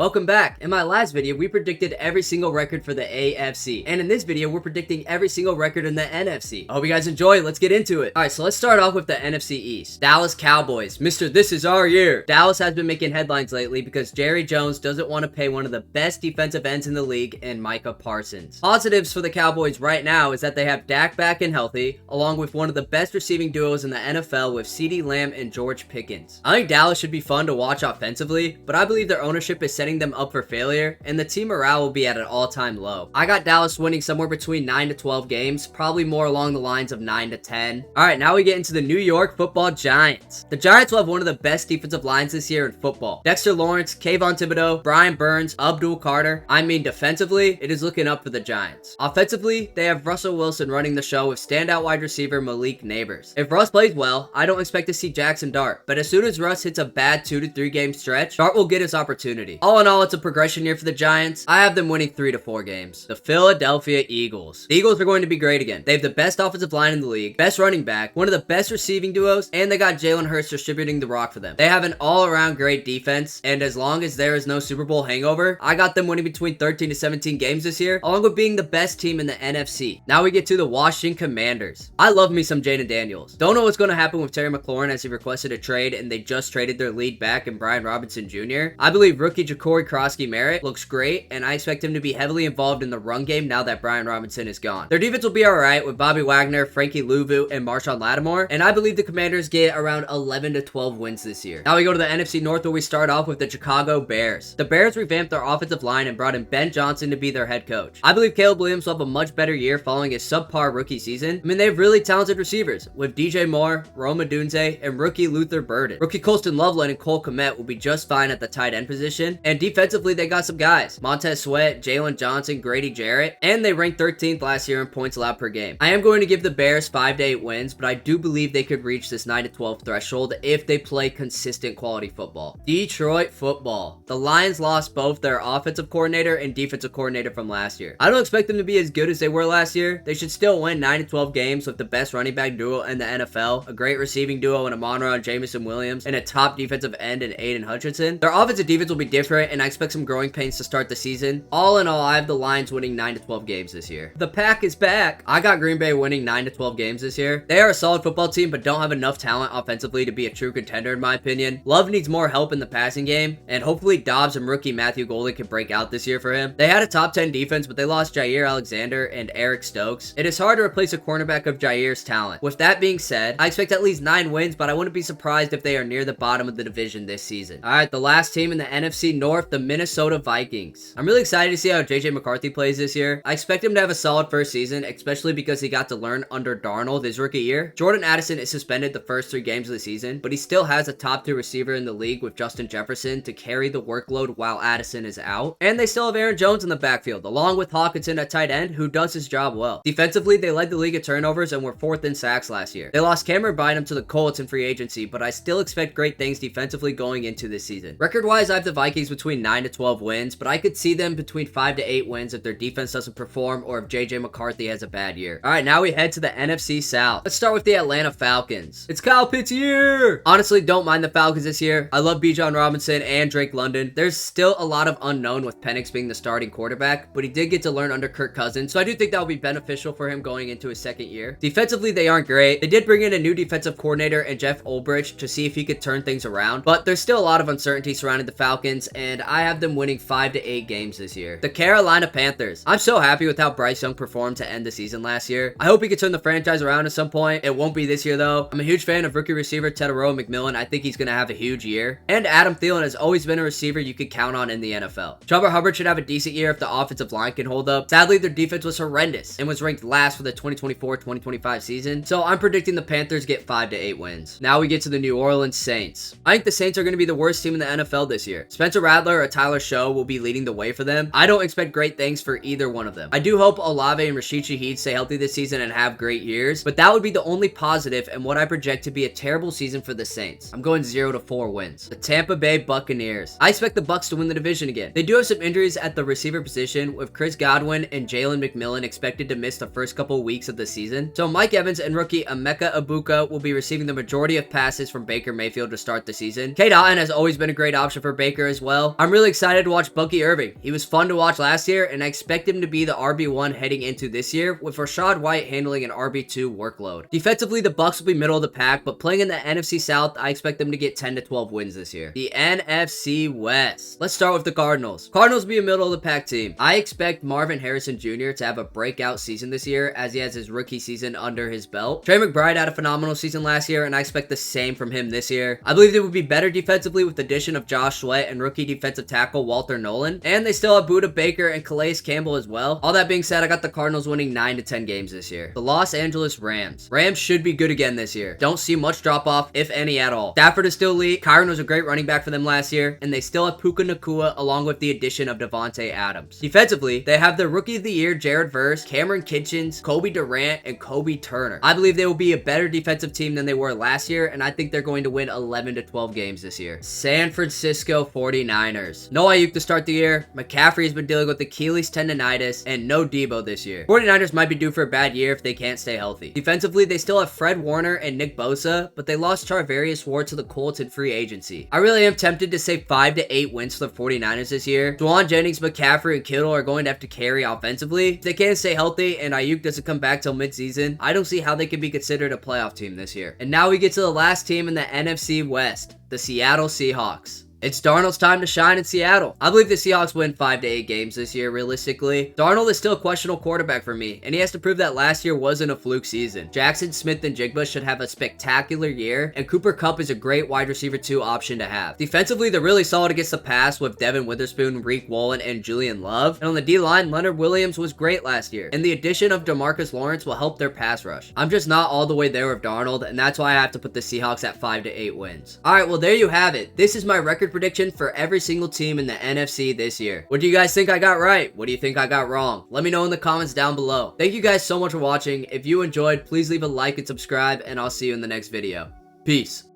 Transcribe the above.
Welcome back. In my last video, we predicted every single record for the AFC. And in this video, we're predicting every single record in the NFC. I hope you guys enjoy. Let's get into it. Alright, so let's start off with the NFC East. Dallas Cowboys. Mr. This is our year. Dallas has been making headlines lately because Jerry Jones doesn't want to pay one of the best defensive ends in the league in Micah Parsons. Positives for the Cowboys right now is that they have Dak back and healthy, along with one of the best receiving duos in the NFL with CeeDee Lamb and George Pickens. I think Dallas should be fun to watch offensively, but I believe their ownership is setting them up for failure, and the team morale will be at an all-time low. I got Dallas winning somewhere between 9 to 12 games, probably more along the lines of 9 to 10. Alright, now we get into the New York Football Giants. The Giants will have one of the best defensive lines this year in football. Dexter Lawrence, Kayvon Thibodeau, Brian Burns, Abdul Carter. I mean, defensively, it is looking up for the Giants. Offensively, they have Russell Wilson running the show with standout wide receiver Malik Neighbors. If Russ plays well, I don't expect to see Jackson Dart, but as soon as Russ hits a bad 2 to 3 game stretch, Dart will get his opportunity. All in all, it's a progression year for the Giants. I have them winning 3 to 4 games. The Philadelphia Eagles. The Eagles are going to be great again. They have the best offensive line in the league, best running back, one of the best receiving duos, and they got Jalen Hurts distributing the rock for them. They have an all-around great defense, and as long as there is no Super Bowl hangover, I got them winning between 13 to 17 games this year, along with being the best team in the NFC. Now we get to the Washington Commanders. I love me some Jaden Daniels. Don't know what's going to happen with Terry McLaurin as he requested a trade, and they just traded their lead back in Brian Robinson Jr. I believe rookie Ja'Cory Krosky-Merritt looks great, and I expect him to be heavily involved in the run game now that Brian Robinson is gone. Their defense will be alright with Bobby Wagner, Frankie Louvu, and Marshawn Lattimore, and I believe the Commanders get around 11 to 12 wins this year. Now we go to the NFC North, where we start off with the Chicago Bears. The Bears revamped their offensive line and brought in Ben Johnson to be their head coach. I believe Caleb Williams will have a much better year following his subpar rookie season. I mean, they have really talented receivers with DJ Moore, Rome Odunze, and rookie Luther Burden. Rookie Colston Loveland and Cole Kmet will be just fine at the tight end position, and defensively they got some guys. Montez Sweat, Jalen Johnson, Grady Jarrett, and they ranked 13th last year in points allowed per game. I am going to give the Bears 5 to 8 wins, but I do believe they could reach this 9 to 12 threshold if they play consistent quality football. Detroit football. The Lions lost both their offensive coordinator and defensive coordinator from last year. I don't expect them to be as good as they were last year. They should still win 9 to 12 games with the best running back duo in the NFL, a great receiving duo in Amon-Ra and Jamison Williams, and a top defensive end in Aiden Hutchinson. Their offensive defense will be different, and I expect some growing pains to start the season. All in all, I have the Lions winning 9 to 12 games this year. The Pack is back. I got Green Bay winning 9 to 12 games this year. They are a solid football team, but don't have enough talent offensively to be a true contender in my opinion. Love needs more help in the passing game, and hopefully Dobbs and rookie Matthew Golden can break out this year for him. They had a top 10 defense, but they lost Jair Alexander and Eric Stokes. It is hard to replace a cornerback of Jair's talent. With that being said, I expect at least 9 wins, but I wouldn't be surprised if they are near the bottom of the division this season. Alright, the last team in the NFC North, the Minnesota Vikings. I'm really excited to see how JJ McCarthy plays this year. I expect him to have a solid first season, especially because he got to learn under Darnold his rookie year. Jordan Addison is suspended the first 3 games of the season, but he still has a top 2 receiver in the league with Justin Jefferson to carry the workload while Addison is out. And they still have Aaron Jones in the backfield, along with Hawkinson at tight end, who does his job well. Defensively, they led the league in turnovers and were 4th in sacks last year. They lost Cameron Bynum to the Colts in free agency, but I still expect great things defensively going into this season. Record-wise, I have the Vikings between 9 to 12 wins, but I could see them between 5 to 8 wins if their defense doesn't perform or if JJ McCarthy has a bad year. Alright, now we head to the NFC South. Let's start with the Atlanta Falcons. It's Kyle Pitts' year! Honestly, don't mind the Falcons this year. I love Bijan Robinson and Drake London. There's still a lot of unknown with Penix being the starting quarterback, but he did get to learn under Kirk Cousins, so I do think that will be beneficial for him going into his second year. Defensively, they aren't great. They did bring in a new defensive coordinator and Jeff Ulbrich to see if he could turn things around, but there's still a lot of uncertainty surrounding the Falcons, and I have them winning 5 to 8 games this year. The Carolina Panthers. I'm so happy with how Bryce Young performed to end the season last year. I hope he could turn the franchise around at some point. It won't be this year though. I'm a huge fan of rookie receiver Tedero McMillan. I think he's going to have a huge year. And Adam Thielen has always been a receiver you could count on in the NFL. Chuba Hubbard should have a decent year if the offensive line can hold up. Sadly, their defense was horrendous and was ranked last for the 2024-2025 season. So I'm predicting the Panthers get 5 to 8 wins. Now we get to the New Orleans Saints. I think the Saints are going to be the worst team in the NFL this year. Spencer Rattler or Tyler Show will be leading the way for them. I don't expect great things for either one of them. I do hope Olave and Rashid Shaheed stay healthy this season and have great years, but that would be the only positive and what I project to be a terrible season for the Saints. I'm going 0 to 4 wins. The Tampa Bay Buccaneers. I expect the Bucs to win the division again. They do have some injuries at the receiver position, with Chris Godwin and Jalen McMillan expected to miss the first couple weeks of the season. So Mike Evans and rookie Emeka Egbuka will be receiving the majority of passes from Baker Mayfield to start the season. Cade Otton has always been a great option for Baker as well. well. I'm really excited to watch Bucky Irving. He was fun to watch last year, and I expect him to be the RB1 heading into this year, with Rachaad White handling an RB2 workload. Defensively, the Bucs will be middle of the pack, but playing in the NFC South, I expect them to get 10 to 12 wins this year. The NFC West. Let's start with the Cardinals. Cardinals will be a middle of the pack team. I expect Marvin Harrison Jr. to have a breakout season this year, as he has his rookie season under his belt. Trey McBride had a phenomenal season last year, and I expect the same from him this year. I believe they would be better defensively with the addition of Josh Sweat and rookie defensive tackle Walter Nolan, and they still have Buda Baker and Calais Campbell as well. All that being said, I got the Cardinals winning 9 to 10 games this year. The Los Angeles Rams. Rams should be good again this year. Don't see much drop off, if any at all. Stafford is still elite. Kyron was a great running back for them last year, and they still have Puka Nacua along with the addition of Devontae Adams. Defensively, they have their rookie of the year Jared Verse, Cameron Kitchens, Kobe Durant, and Kobe Turner. I believe they will be a better defensive team than they were last year, and I think they're going to win 11 to 12 games this year. San Francisco 49ers. No Ayuk to start the year. McCaffrey has been dealing with Achilles tendonitis, and no Debo this year. 49ers might be due for a bad year if they can't stay healthy. Defensively, they still have Fred Warner and Nick Bosa, but they lost Charvarius Ward to the Colts in free agency. I really am tempted to say 5 to 8 wins for the 49ers this year. Dwan Jennings, McCaffrey, and Kittle are going to have to carry offensively. If they can't stay healthy and Ayuk doesn't come back till midseason, I don't see how they can be considered a playoff team this year. And now we get to the last team in the NFC West, the Seattle Seahawks. It's Darnold's time to shine in Seattle. I believe the Seahawks win 5 to 8 games this year, realistically. Darnold is still a questionable quarterback for me, and he has to prove that last year wasn't a fluke season. Jackson Smith and Jigba should have a spectacular year, and Cooper Kupp is a great wide receiver 2 option to have. Defensively, they're really solid against the pass with Devin Witherspoon, Reek Wallen, and Julian Love. And on the D-line, Leonard Williams was great last year, and the addition of DeMarcus Lawrence will help their pass rush. I'm just not all the way there with Darnold, and that's why I have to put the Seahawks at 5 to 8 wins. Alright, well there you have it. This is my record prediction for every single team in the NFC this year. What do you guys think I got right? What do you think I got wrong? Let me know in the comments down below. Thank you guys so much for watching. If you enjoyed, please leave a like and subscribe, and I'll see you in the next video. Peace.